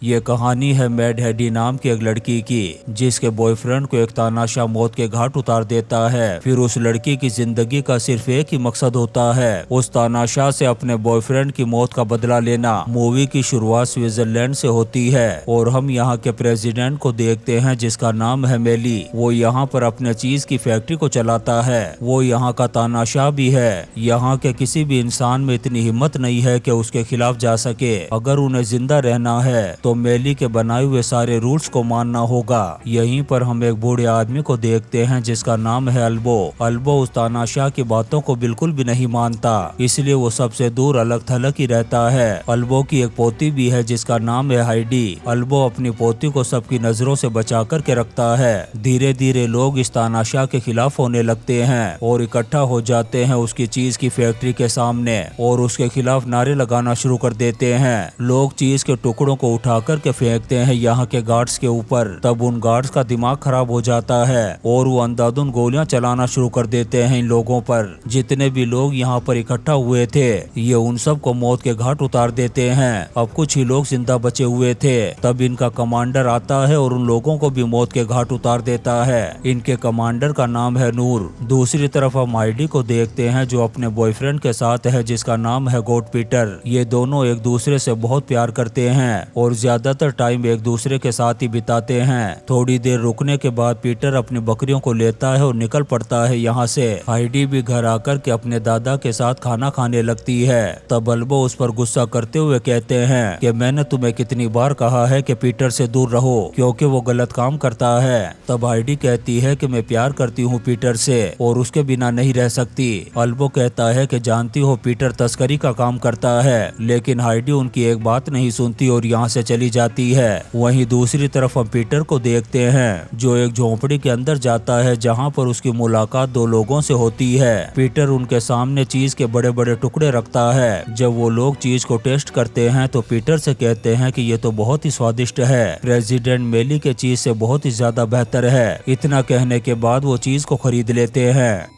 ये कहानी है मैड हेडी नाम की एक लड़की की, जिसके बॉयफ्रेंड को एक तानाशाह मौत के घाट उतार देता है। फिर उस लड़की की जिंदगी का सिर्फ एक ही मकसद होता है, उस तानाशाह से अपने बॉयफ्रेंड की मौत का बदला लेना। मूवी की शुरुआत स्विट्जरलैंड से होती है और हम यहाँ के प्रेसिडेंट को देखते हैं, जिसका नाम है मेली। वो यहाँ पर अपने चीज की फैक्ट्री को चलाता है। वो यहाँ का तानाशाह भी है। यहाँ के किसी भी इंसान में इतनी हिम्मत नहीं है कि उसके खिलाफ जा सके। अगर उन्हें जिंदा रहना है तो मेली के बनाए हुए सारे रूल्स को मानना होगा। यहीं पर हम एक बूढ़े आदमी को देखते हैं, जिसका नाम है अल्बो। अल्बो उस तानाशाह की बातों को बिल्कुल भी नहीं मानता, इसलिए वो सबसे दूर अलग थलग ही रहता है। अल्बो की एक पोती भी है, जिसका नाम है हाइडी। अल्बो अपनी पोती को सबकी नजरों से बचा कर के रखता है। धीरे धीरे लोग इस तानाशाह के खिलाफ होने लगते हैं और इकट्ठा हो जाते हैं उसकी चीज की फैक्ट्री के सामने और उसके खिलाफ नारे लगाना शुरू कर देते हैं। लोग चीज के टुकड़ों को उठा करके फेंकते हैं यहाँ के गार्ड्स के ऊपर। तब उन गार्ड्स का दिमाग खराब हो जाता है और वो अंधाधुंध गोलियां चलाना शुरू कर देते हैं इन लोगों पर। जितने भी लोग यहाँ पर इकट्ठा हुए थे, ये उन सब को मौत के घाट उतार देते हैं। अब कुछ ही लोग जिंदा बचे हुए थे। तब इनका कमांडर आता है और उन लोगों को भी मौत के घाट उतार देता है। इनके कमांडर का नाम है नूर। दूसरी तरफ हम आईडी को देखते हैं, जो अपने बॉयफ्रेंड के साथ है, जिसका नाम है गॉड पीटर। ये दोनों एक दूसरे से बहुत प्यार करते हैं और ज्यादातर टाइम एक दूसरे के साथ ही बिताते हैं। थोड़ी देर रुकने के बाद पीटर अपनी बकरियों को लेता है और निकल पड़ता है यहाँ से। हाइडी भी घर आकर के अपने दादा के साथ खाना खाने लगती है। तब अल्बो उस पर गुस्सा करते हुए कहते हैं कि मैंने तुम्हें कितनी बार कहा है कि पीटर से दूर रहो, क्योंकि वो गलत काम करता है। तब हाइडी कहती है कि मैं प्यार करती हूँ पीटर से और उसके बिना नहीं रह सकती। अल्बो कहता है कि जानती हो पीटर तस्करी का काम करता है, लेकिन हाइडी उनकी एक बात नहीं सुनती और यहाँ से चली जाती है। वहीं दूसरी तरफ हम पीटर को देखते हैं, जो एक झोंपड़ी के अंदर जाता है, जहाँ पर उसकी मुलाकात दो लोगों से होती है। पीटर उनके सामने चीज के बड़े बड़े टुकड़े रखता है। जब वो लोग चीज को टेस्ट करते हैं तो पीटर से कहते हैं कि ये तो बहुत ही स्वादिष्ट है, प्रेसिडेंट मेली के चीज से बहुत ही ज्यादा बेहतर है। इतना कहने के बाद वो चीज को खरीद लेते हैं।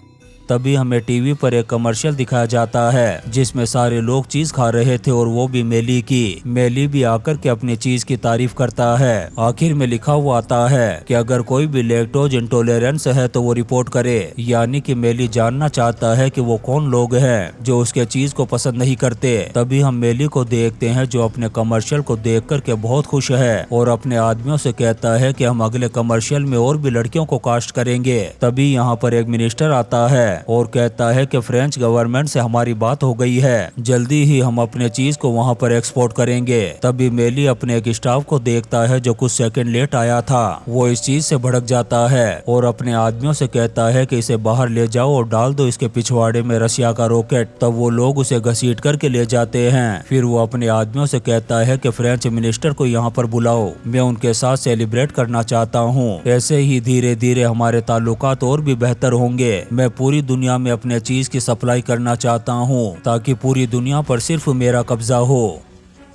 तभी हमें टीवी पर एक कमर्शियल दिखाया जाता है, जिसमें सारे लोग चीज खा रहे थे और वो भी मेली की। मेली भी आकर के अपनी चीज की तारीफ करता है। आखिर में लिखा हुआ आता है कि अगर कोई भी लैक्टोज इंटॉलरेंस है तो वो रिपोर्ट करे। यानी कि मेली जानना चाहता है कि वो कौन लोग हैं जो उसके चीज को पसंद नहीं करते। तभी हम मेली को देखते हैं, जो अपने कमर्शियल को देख कर के बहुत खुश है और अपने आदमियों से कहता है कि हम अगले कमर्शियल में और भी लड़कियों को कास्ट करेंगे। तभी यहाँ पर एक मिनिस्टर आता है और कहता है कि फ्रेंच गवर्नमेंट से हमारी बात हो गई है, जल्दी ही हम अपने चीज को वहां पर एक्सपोर्ट करेंगे। तभी मेली अपने एक स्टाफ को देखता है, जो कुछ सेकंड लेट आया था। वो इस चीज से भड़क जाता है और अपने आदमियों से कहता है कि इसे बाहर ले जाओ और डाल दो इसके पिछवाड़े में रसिया का रॉकेट। तब वो लोग उसे घसीट करके ले जाते हैं। फिर वो अपने आदमियों से कहता है कि फ्रेंच मिनिस्टर को यहाँ पर बुलाओ, मैं उनके साथ सेलिब्रेट करना चाहता हूँ। ऐसे ही धीरे धीरे हमारे ताल्लुकात और भी बेहतर होंगे। मैं पूरी दुनिया में अपने चीज की सप्लाई करना चाहता हूँ, ताकि पूरी दुनिया पर सिर्फ मेरा कब्जा हो।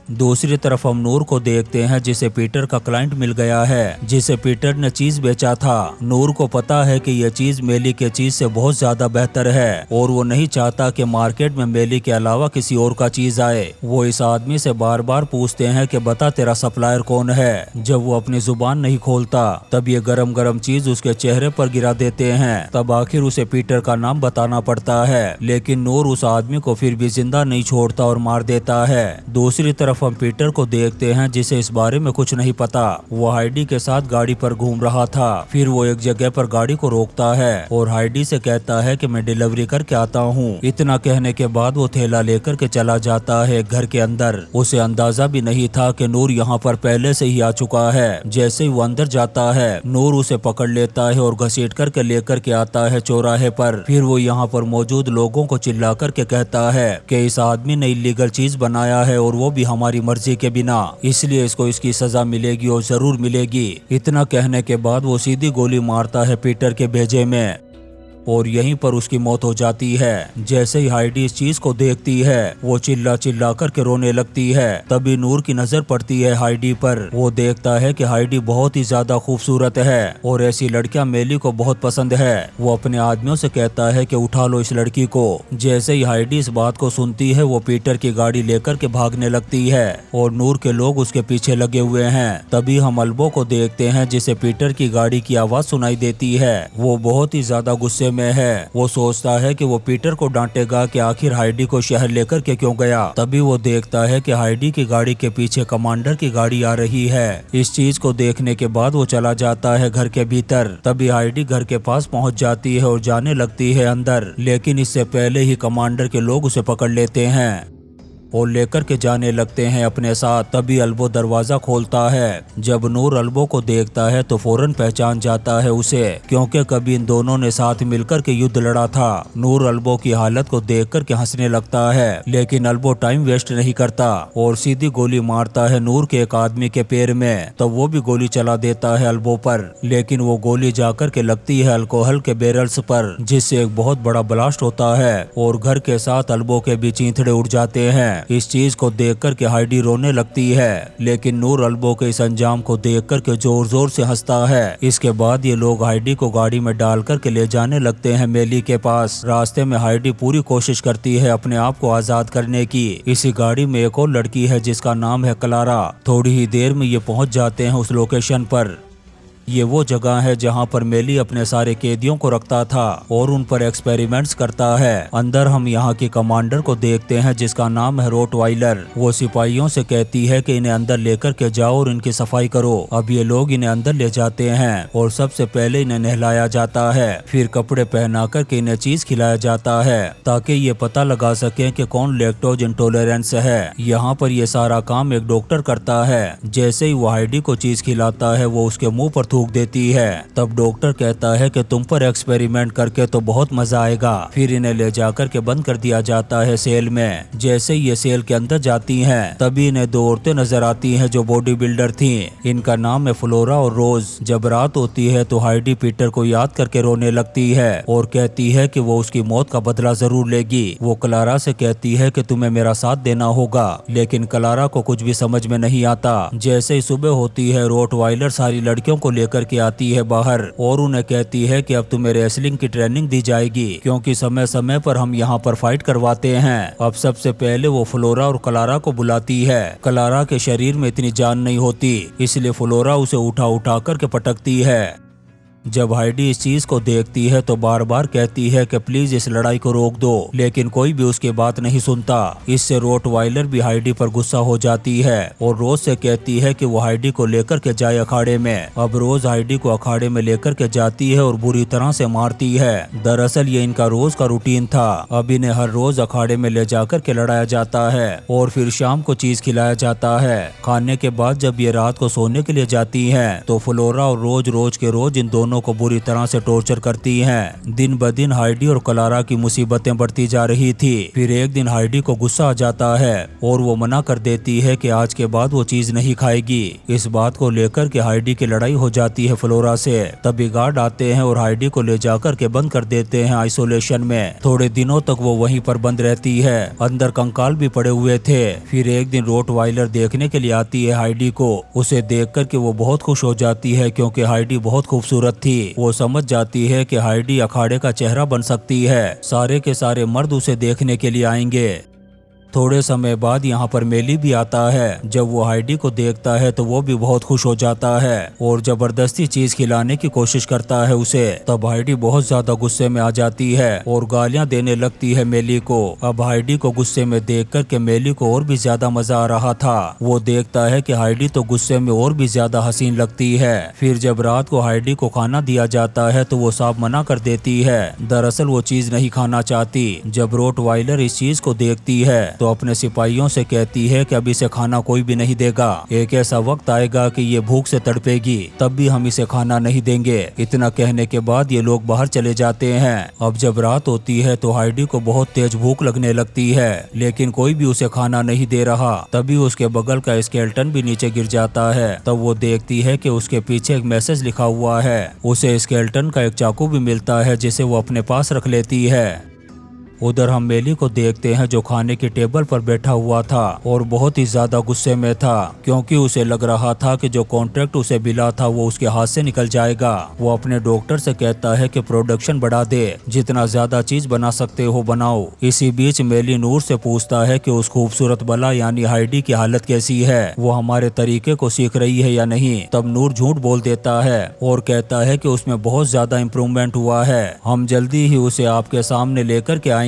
दूसरी तरफ हम नूर को देखते हैं, जिसे पीटर का क्लाइंट मिल गया है, जिसे पीटर ने चीज बेचा था। नूर को पता है कि यह चीज मेली के चीज से बहुत ज्यादा बेहतर है और वो नहीं चाहता कि मार्केट में मेली के अलावा किसी और का चीज आए। वो इस आदमी से बार बार पूछते हैं कि बता तेरा सप्लायर कौन है। जब वो अपनी जुबान नहीं खोलता, तब ये गरम गरम चीज उसके चेहरे पर गिरा देते हैं। तब आखिर उसे पीटर का नाम बताना पड़ता है, लेकिन नूर उस आदमी को फिर भी जिंदा नहीं छोड़ता और मार देता है। दूसरी तरफ हम पीटर को देखते हैं, जिसे इस बारे में कुछ नहीं पता। वो हाइडी के साथ गाड़ी पर घूम रहा था। फिर वो एक जगह पर गाड़ी को रोकता है और हाइडी से कहता है कि मैं डिलीवरी करके आता हूँ। इतना कहने के बाद वो थैला लेकर के चला जाता है घर के अंदर। उसे अंदाजा भी नहीं था कि नूर यहाँ पर पहले से ही आ चुका है। जैसे ही वो अंदर जाता है, नूर उसे पकड़ लेता है और घसीट करके लेकर के आता है चौराहे पर। फिर वो यहाँ पर मौजूद लोगों को चिल्ला करके कहता है कि इस आदमी ने इलीगल चीज बनाया है और वो भी हमारी मर्जी के बिना, इसलिए इसको इसकी सजा मिलेगी और जरूर मिलेगी। इतना कहने के बाद वो सीधी गोली मारता है पीटर के भेजे में। और यहीं पर उसकी मौत हो जाती है। जैसे ही हाइडी इस चीज को देखती है वो चिल्ला चिल्ला करके रोने लगती है। तभी नूर की नजर पड़ती है हाइडी पर। वो देखता है कि हाइडी बहुत ही ज्यादा खूबसूरत है और ऐसी लड़कियां मेली को बहुत पसंद है। वो अपने आदमियों से कहता है कि उठा लो इस लड़की को। जैसे ही हाइडी इस बात को सुनती है वो पीटर की गाड़ी लेकर के भागने लगती है और नूर के लोग उसके पीछे लगे हुए हैं। तभी हम अल्बो को देखते हैं जिसे पीटर की गाड़ी की आवाज सुनाई देती है। वो बहुत ही ज्यादा गुस्से में है। वो सोचता है कि वो पीटर को डांटेगा कि आखिर हाइडी को शहर लेकर के क्यों गया। तभी वो देखता है कि हाइडी की गाड़ी के पीछे कमांडर की गाड़ी आ रही है। इस चीज को देखने के बाद वो चला जाता है घर के भीतर। तभी हाइडी घर के पास पहुंच जाती है और जाने लगती है अंदर, लेकिन इससे पहले ही कमांडर के लोग उसे पकड़ लेते हैं और लेकर के जाने लगते हैं अपने साथ। तभी अल्बो दरवाजा खोलता है। जब नूर अल्बो को देखता है तो फौरन पहचान जाता है उसे, क्योंकि कभी इन दोनों ने साथ मिलकर के युद्ध लड़ा था। नूर अल्बो की हालत को देख कर के हंसने लगता है, लेकिन अल्बो टाइम वेस्ट नहीं करता और सीधी गोली मारता है नूर के एक आदमी के पैर में। तो वो भी गोली चला देता है अल्बो पर, लेकिन वो गोली जाकर के लगती है अल्कोहल के बैरल्स पर, जिससे एक बहुत बड़ा ब्लास्ट होता है और घर के साथ अल्बो के भी चींथड़े उड़ जाते हैं। इस चीज को देखकर के हाइडी रोने लगती है, लेकिन नूर अल्बो के इस अंजाम को देखकर के जोर जोर से हंसता है। इसके बाद ये लोग हाइडी को गाड़ी में डाल करके ले जाने लगते हैं मेली के पास। रास्ते में हाइडी पूरी कोशिश करती है अपने आप को आजाद करने की। इसी गाड़ी में एक और लड़की है जिसका नाम है क्लारा। थोड़ी ही देर में ये पहुंच जाते हैं उस लोकेशन पर। ये वो जगह है जहाँ पर मेली अपने सारे कैदियों को रखता था और उन पर एक्सपेरिमेंट्स करता है। अंदर हम यहाँ की कमांडर को देखते हैं जिसका नाम है रोटवाइलर। वो सिपाहियों से कहती है कि इन्हें अंदर लेकर के जाओ और इनकी सफाई करो। अब ये लोग इन्हें अंदर ले जाते हैं और सबसे पहले इन्हें नहलाया जाता है, फिर कपड़े पहना कर के इन्हें चीज खिलाया जाता है ताकि ये पता लगा सके कि कौन लैक्टोज इंटॉलरेंस है। यहाँ पर ये सारा काम एक डॉक्टर करता है। जैसे ही वो हाइडी को चीज खिलाता है वो उसके मुंह पर थूक देती है। तब डॉक्टर कहता है कि तुम पर एक्सपेरिमेंट करके तो बहुत मजा आएगा। फिर इन्हें ले जाकर के बंद कर दिया जाता है सेल में। जैसे ही ये सेल के अंदर जाती हैं, तभी इन्हें दो औरतें नजर आती हैं जो बॉडी बिल्डर थीं। इनका नाम है फ्लोरा और रोज। जब रात होती है तो हाइडी पीटर को याद करके रोने लगती है और कहती है कि वो उसकी मौत का बदला जरूर लेगी। वो क्लारा से कहती है कि तुम्हें मेरा साथ देना होगा, लेकिन क्लारा को कुछ भी समझ में नहीं आता। जैसे ही सुबह होती है रोटवाइलर सारी लड़कियों को लेकर के आती है बाहर और उन्हें कहती है कि अब तुम्हें रेसलिंग की ट्रेनिंग दी जाएगी, क्योंकि समय समय पर हम यहाँ पर फाइट करवाते हैं। अब सबसे पहले वो फ्लोरा और क्लारा को बुलाती है। क्लारा के शरीर में इतनी जान नहीं होती, इसलिए फ्लोरा उसे उठा उठा करके पटकती है। जब हाइडी इस चीज को देखती है तो बार बार कहती है कि प्लीज इस लड़ाई को रोक दो, लेकिन कोई भी उसकी बात नहीं सुनता। इससे रोटवाइलर भी हाइडी पर गुस्सा हो जाती है और रोज से कहती है कि वो हाइडी को लेकर के जाए अखाड़े में। अब रोज हाइडी को अखाड़े में लेकर के जाती है और बुरी तरह से मारती है। दरअसल ये इनका रोज का रूटीन था। अब इन्हें हर रोज अखाड़े में ले जाकर के लड़ाया जाता है और फिर शाम को चीज खिलाया जाता है। खाने के बाद जब ये रात को सोने के लिए जाती है तो फ्लोरा और रोज के रोज इन दोनों को बुरी तरह से टॉर्चर करती हैं। दिन ब दिन हाइडी और क्लारा की मुसीबतें बढ़ती जा रही थी। फिर एक दिन हाइडी को गुस्सा आ जाता है और वो मना कर देती है कि आज के बाद वो चीज नहीं खाएगी। इस बात को लेकर के हाइडी की लड़ाई हो जाती है फ्लोरा से। तभी गार्ड आते हैं और हाइडी को ले जाकर के बंद कर देते हैं आइसोलेशन में। थोड़े दिनों तक वो वहीं पर बंद रहती है। अंदर कंकाल भी पड़े हुए थे। फिर एक दिन रोटवाइलर देखने के लिए आती है हाइडी को। उसे देख कर के वो बहुत खुश हो जाती है क्योंकि हाइडी बहुत खूबसूरत थी। वो समझ जाती है कि हाइडी अखाड़े का चेहरा बन सकती है। सारे के सारे मर्द उसे देखने के लिए आएंगे। थोड़े समय बाद यहाँ पर मेली भी आता है। जब वो हाइडी को देखता है तो वो भी बहुत खुश हो जाता है और जबरदस्ती चीज खिलाने की कोशिश करता है उसे। तब हाइडी बहुत ज्यादा गुस्से में आ जाती है और गालियां देने लगती है मेली को। अब हाइडी को गुस्से में देख कर के मेली को और भी ज्यादा मजा आ रहा था। वो देखता है कि हाइडी तो गुस्से में और भी ज्यादा हसीन लगती है। फिर जब रात को हाइडी को खाना दिया जाता है तो वो साफ मना कर देती है। दरअसल वो चीज नहीं खाना चाहती। जब रोटवाइलर इस चीज को देखती है तो तो अपने सिपाहियों से कहती है कि अब इसे खाना कोई भी नहीं देगा, एक ऐसा वक्त आएगा कि ये भूख से तड़पेगी, तब भी हम इसे खाना नहीं देंगे। इतना कहने के बाद ये लोग बाहर चले जाते हैं। अब जब रात होती है तो हाइडी को बहुत तेज भूख लगने लगती है, लेकिन कोई भी उसे खाना नहीं दे रहा। तभी उसके बगल का स्केलेटन भी नीचे गिर जाता है। तब वो देखती है कि उसके पीछे एक मैसेज लिखा हुआ है। उसे स्केलेटन का एक चाकू भी मिलता है जिसे वो अपने पास रख लेती है। उधर हम मेली को देखते हैं जो खाने की टेबल पर बैठा हुआ था और बहुत ही ज्यादा गुस्से में था, क्योंकि उसे लग रहा था कि जो कॉन्ट्रैक्ट उसे मिला था वो उसके हाथ से निकल जाएगा। वो अपने डॉक्टर से कहता है कि प्रोडक्शन बढ़ा दे, जितना ज्यादा चीज बना सकते हो बनाओ। इसी बीच मेली नूर से पूछता है कि उस खूबसूरत बला यानी हाइडी की हालत कैसी है, वो हमारे तरीके को सीख रही है या नहीं। तब नूर झूठ बोल देता है और कहता है कि उसमें बहुत ज्यादा इम्प्रूवमेंट हुआ है, हम जल्दी ही उसे आपके सामने लेकर के आएंगे।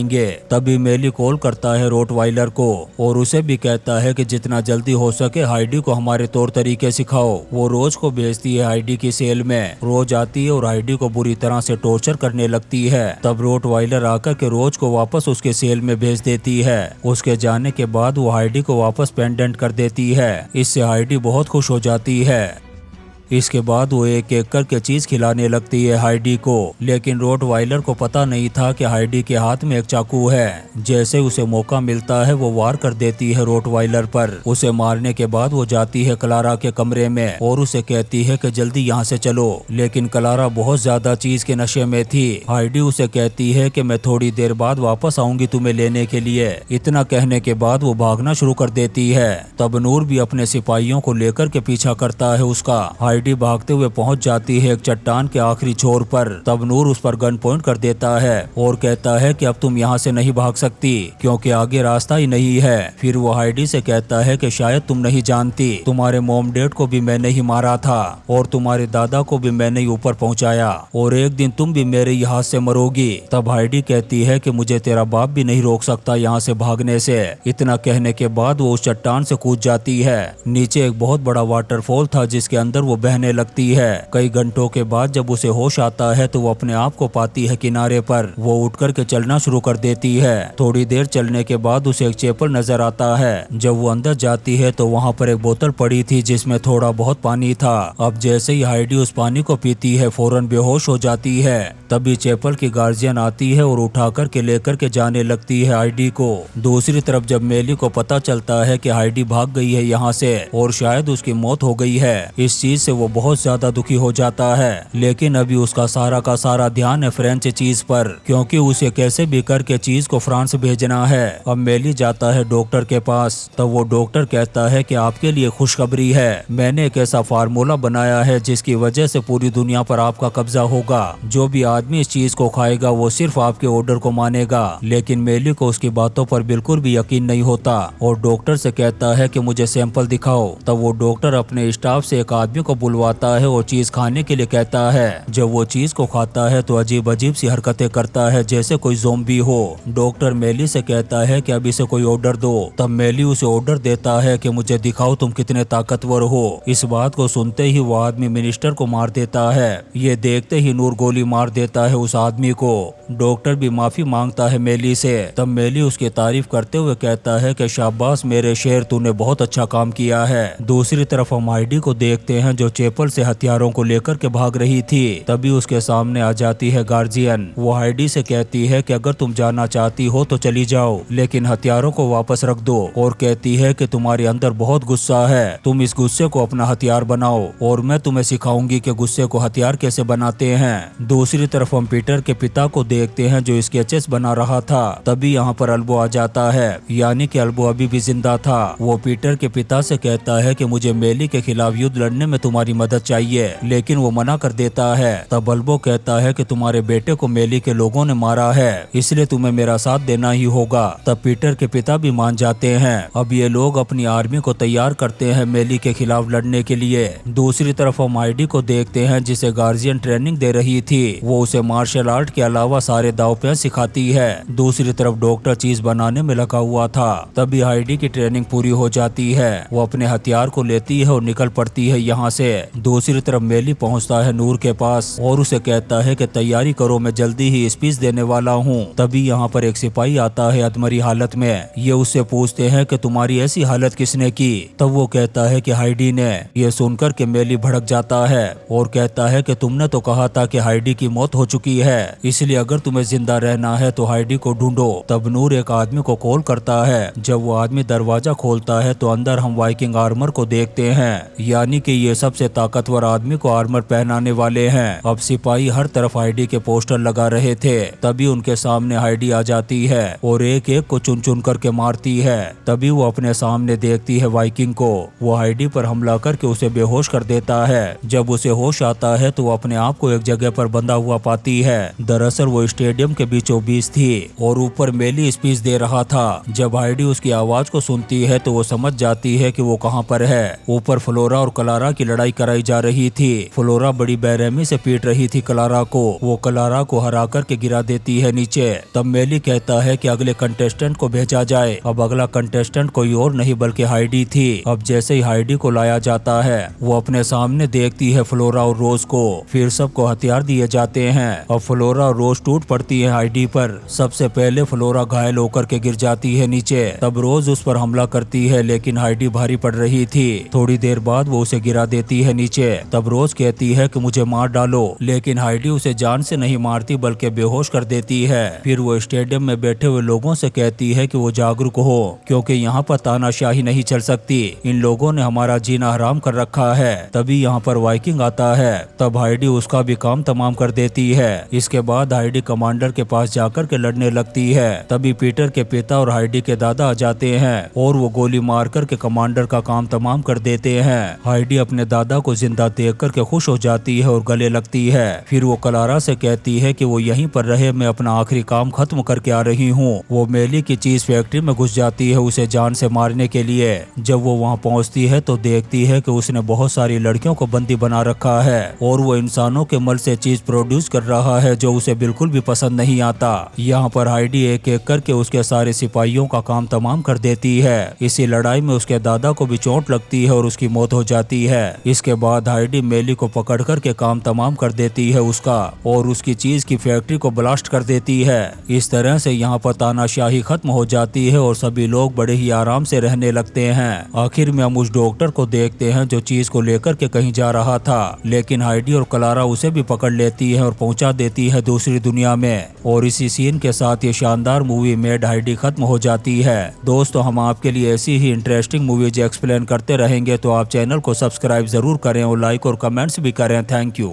तभी मेली कॉल करता है रोटवाइलर को और उसे भी कहता है कि जितना जल्दी हो सके हाइडी को हमारे तौर तरीके सिखाओ। वो रोज को भेजती है हाइडी की सेल में, रोज आती है और हाइडी को बुरी तरह से टॉर्चर करने लगती है। तब रोटवाइलर आकर के रोज को वापस उसके सेल में भेज देती है। उसके जाने के बाद वो हाइडी को वापस पेंडेंट कर देती है। इससे हाइडी बहुत खुश हो जाती है। इसके बाद वो एक एक करके चीज खिलाने लगती है हाइडी को, लेकिन रोटवाइलर को पता नहीं था कि हाइडी के हाथ में एक चाकू है। जैसे उसे मौका मिलता है वो वार कर देती है रोटवाइलर पर। उसे मारने के बाद वो जाती है क्लारा के कमरे में और उसे कहती है कि जल्दी यहाँ से चलो, लेकिन क्लारा बहुत ज्यादा चीज के नशे में थी। हाइडी उसे कहती है कि मैं थोड़ी देर बाद वापस आऊंगी तुम्हें लेने के लिए। इतना कहने के बाद वो भागना शुरू कर देती है। तब नूर भी अपने सिपाहियों को लेकर के पीछा करता है उसका। हाइडी भागते हुए पहुंच जाती है एक चट्टान के आखिरी छोर पर। तब नूर उस पर गन पॉइंट कर देता है और कहता है कि अब तुम यहाँ से नहीं भाग सकती, क्योंकि आगे रास्ता ही नहीं है। फिर वो हाइडी से कहता है कि शायद तुम नहीं जानती, तुम्हारे मॉम डैड को भी मैंने ही मारा था और तुम्हारे दादा को भी मैंने ही ऊपर पहुंचाया और एक दिन तुम भी मेरे ही हाथ से मरोगी। तब हाइडी कहती है कि मुझे तेरा बाप भी नहीं रोक सकता यहाँ से भागने से। इतना कहने के बाद वो उस चट्टान से कूद जाती है। नीचे एक बहुत बड़ा वाटरफॉल था जिसके अंदर वो बहने लगती है। कई घंटों के बाद जब उसे होश आता है तो वो अपने आप को पाती है किनारे पर। वो उठ कर के चलना शुरू कर देती है। थोड़ी देर चलने के बाद उसे एक चैपल नजर आता है। जब वो अंदर जाती है तो वहाँ पर एक बोतल पड़ी थी जिसमें थोड़ा बहुत पानी था। अब जैसे ही हाइडी उस पानी को पीती है फौरन बेहोश हो जाती है। तभी चैपल की गार्जियन आती है और उठा कर के लेकर के जाने लगती है हाइडी को। दूसरी तरफ जब मेली को पता चलता है कि हाइडी भाग गई है यहाँ से और शायद उसकी मौत हो गई है, इस चीज से वो बहुत ज्यादा दुखी हो जाता है। लेकिन अभी उसका सारा का सारा ध्यान है फ्रेंच चीज पर, क्योंकि उसे कैसे भी करके चीज को फ्रांस भेजना है। अब मेली जाता है डॉक्टर के पास। तब वो डॉक्टर कहता है कि आपके लिए खुशखबरी है, मैंने एक ऐसा फार्मूला बनाया है जिसकी वजह से पूरी दुनिया पर आपका कब्जा होगा। जो भी आदमी इस चीज को खाएगा वो सिर्फ आपके ऑर्डर को मानेगा। लेकिन मेली को उसकी बातों पर बिल्कुल भी यकीन नहीं होता और डॉक्टर से कहता है कि मुझे सैंपल दिखाओ। तब वो डॉक्टर अपने स्टाफ से एक आदमी को बुलवाता है और चीज खाने के लिए कहता है। जब वो चीज को खाता है तो अजीब अजीब सी हरकतें करता है जैसे कोई ज़ॉम्बी हो। डॉक्टर मेली से कहता है कि अब इसे कोई ऑर्डर दो। तब मेली उसे ऑर्डर देता है कि मुझे दिखाओ तुम कितने ताकतवर हो। इस बात को सुनते ही वो आदमी मिनिस्टर को मार देता है। ये देखते ही नूर गोली मार देता है उस आदमी को। डॉक्टर भी माफी मांगता है मेली से। तब मेली उसकी तारीफ करते हुए कहता है कि शाबाश मेरे शेर, तूने बहुत अच्छा काम किया है। दूसरी तरफ हम हाइडी को देखते हैं जो चैपल से हथियारों को लेकर के भाग रही थी। तभी उसके सामने आ जाती है गार्जियन। वो हाइडी से कहती है कि अगर तुम जाना चाहती हो तो चली जाओ, लेकिन हथियारों को वापस रख दो, और कहती है कि तुम्हारे अंदर बहुत गुस्सा है, तुम इस गुस्से को अपना हथियार बनाओ और मैं तुम्हें सिखाऊंगी कि गुस्से को हथियार कैसे बनाते हैं। दूसरी तरफ हम पीटर के पिता को देखते हैं जो स्केचेस बना रहा था। तभी यहाँ पर अल्बो आ जाता है, यानी कि अल्बो अभी भी जिंदा था। वो पीटर के पिता से कहता है कि मुझे मेली के खिलाफ युद्ध लड़ने में तुम्हारी मदद चाहिए, लेकिन वो मना कर देता है। तब अल्बो कहता है कि तुम्हारे बेटे को मेली के लोगों ने मारा है, इसलिए तुम्हें मेरा साथ देना ही होगा। तब पीटर के पिता भी मान जाते हैं। अब ये लोग अपनी आर्मी को तैयार करते हैं मेली के खिलाफ लड़ने के लिए। दूसरी तरफ हम हाइडी को देखते हैं जिसे गार्जियन ट्रेनिंग दे रही थी। वो उसे मार्शल आर्ट के अलावा सारे दाव पेच सिखाती है। दूसरी तरफ डॉक्टर चीज बनाने में लगा हुआ था। तभी हाइडी की ट्रेनिंग पूरी हो जाती है। वो अपने हथियार को लेती है और निकल पड़ती है यहाँ से। थे। दूसरी तरफ मेली पहुंचता है नूर के पास और उसे कहता है कि तैयारी करो, मैं जल्दी ही स्पीच देने वाला हूं। तभी यहाँ पर एक सिपाही आता है अधमरी हालत में। ये उससे पूछते हैं कि तुम्हारी ऐसी हालत किसने की। तब वो कहता है कि हाइडी ने। ये सुनकर के मेली भड़क जाता है और कहता है कि तुमने तो कहा था कि हाइडी की मौत हो चुकी है, इसलिए अगर तुम्हें जिंदा रहना है तो हाइडी को ढूंढो। तब नूर एक आदमी को कॉल करता है। जब वो आदमी दरवाजा खोलता है तो अंदर हम वाइकिंग आर्मर को देखते हैं, यानी कि ये सबसे ताकतवर आदमी को आर्मर पहनाने वाले हैं। अब सिपाही हर तरफ हाइडी के पोस्टर लगा रहे थे। तभी उनके सामने हाइडी आ जाती है और एक एक को चुन चुन करके मारती है। तभी वो अपने सामने देखती है वाइकिंग को। वो हाइडी पर हमला करके उसे बेहोश कर देता है। जब उसे होश आता है तो वो अपने आप को एक जगह पर बंधा हुआ पाती है। दरअसल वो स्टेडियम के बीचों बीच थी और ऊपर मेली स्पीच दे रहा था। जब हाइडी उसकी आवाज को सुनती है तो वो समझ जाती है कि वो कहाँ पर है। ऊपर फ्लोरा और क्लारा की लड़ाई कराई जा रही थी। फ्लोरा बड़ी बेरहमी से पीट रही थी क्लारा को। वो क्लारा को हरा करके गिरा देती है नीचे। तब मेली कहता है कि अगले कंटेस्टेंट को भेजा जाए। अब अगला कंटेस्टेंट कोई और नहीं बल्कि हाइडी थी। अब जैसे ही हाइडी को लाया जाता है वो अपने सामने देखती है फ्लोरा और रोज को। फिर सबको हथियार दिए जाते हैं। अब फ्लोरा और रोज टूट पड़ती है हाइडी पर। सबसे पहले फ्लोरा घायल होकर के गिर जाती है नीचे। तब रोज उस पर हमला करती है लेकिन हाइडी भारी पड़ रही थी। थोड़ी देर बाद वो उसे गिरा देती है नीचे। तब रोज कहती है कि मुझे मार डालो, लेकिन हाइडी उसे जान से नहीं मारती बल्कि बेहोश कर देती है। फिर वो स्टेडियम में बैठे हुए लोगों से कहती है कि वो जागरूक हो, क्योंकि यहाँ पर तानाशाही नहीं चल सकती। इन लोगों ने हमारा जीना हराम कर रखा है। तभी यहाँ पर वाइकिंग आता है। तब हाइडी उसका भी काम तमाम कर देती है। इसके बाद हाइडी कमांडर के पास जाकर के लड़ने लगती है। तभी पीटर के पिता और हाइडी के दादा आ जाते हैं और वो गोली मार कर के कमांडर का काम तमाम कर देते हैं। हाइडी अपने दादा को जिंदा देख कर के खुश हो जाती है और गले लगती है। फिर वो क्लारा से कहती है कि वो यहीं पर रहे, मैं अपना आखिरी काम खत्म करके आ रही हूँ। वो मेली की चीज फैक्ट्री में घुस जाती है उसे जान से मारने के लिए। जब वो वहाँ पहुँचती है तो देखती है कि उसने बहुत सारी लड़कियों को बंदी बना रखा है और वो इंसानों के मल से चीज प्रोड्यूस कर रहा है जो उसे बिल्कुल भी पसंद नहीं आता। यहाँ पर हाइडी एक एक करके उसके सारे सिपाहियों का काम तमाम कर देती है। इसी लड़ाई में उसके दादा को भी चोट लगती है और उसकी मौत हो जाती है। इसके बाद हाइडी मेली को पकड़ करके काम तमाम कर देती है उसका और उसकी चीज की फैक्ट्री को ब्लास्ट कर देती है। इस तरह से यहाँ पर तानाशाही खत्म हो जाती है और सभी लोग बड़े ही आराम से रहने लगते हैं। आखिर में हम उस डॉक्टर को देखते हैं जो चीज को लेकर के कहीं जा रहा था, लेकिन हाइडी और क्लारा उसे भी पकड़ लेती है और पहुंचा देती है दूसरी दुनिया में। और इसी सीन के साथ ये शानदार मूवी मेड हाइडी खत्म हो जाती है। दोस्तों, हम आपके लिए ऐसी ही इंटरेस्टिंग मूवीज एक्सप्लेन करते रहेंगे, तो आप चैनल को सब्सक्राइब जरूर करें और लाइक और कमेंट्स भी करें। Thank you.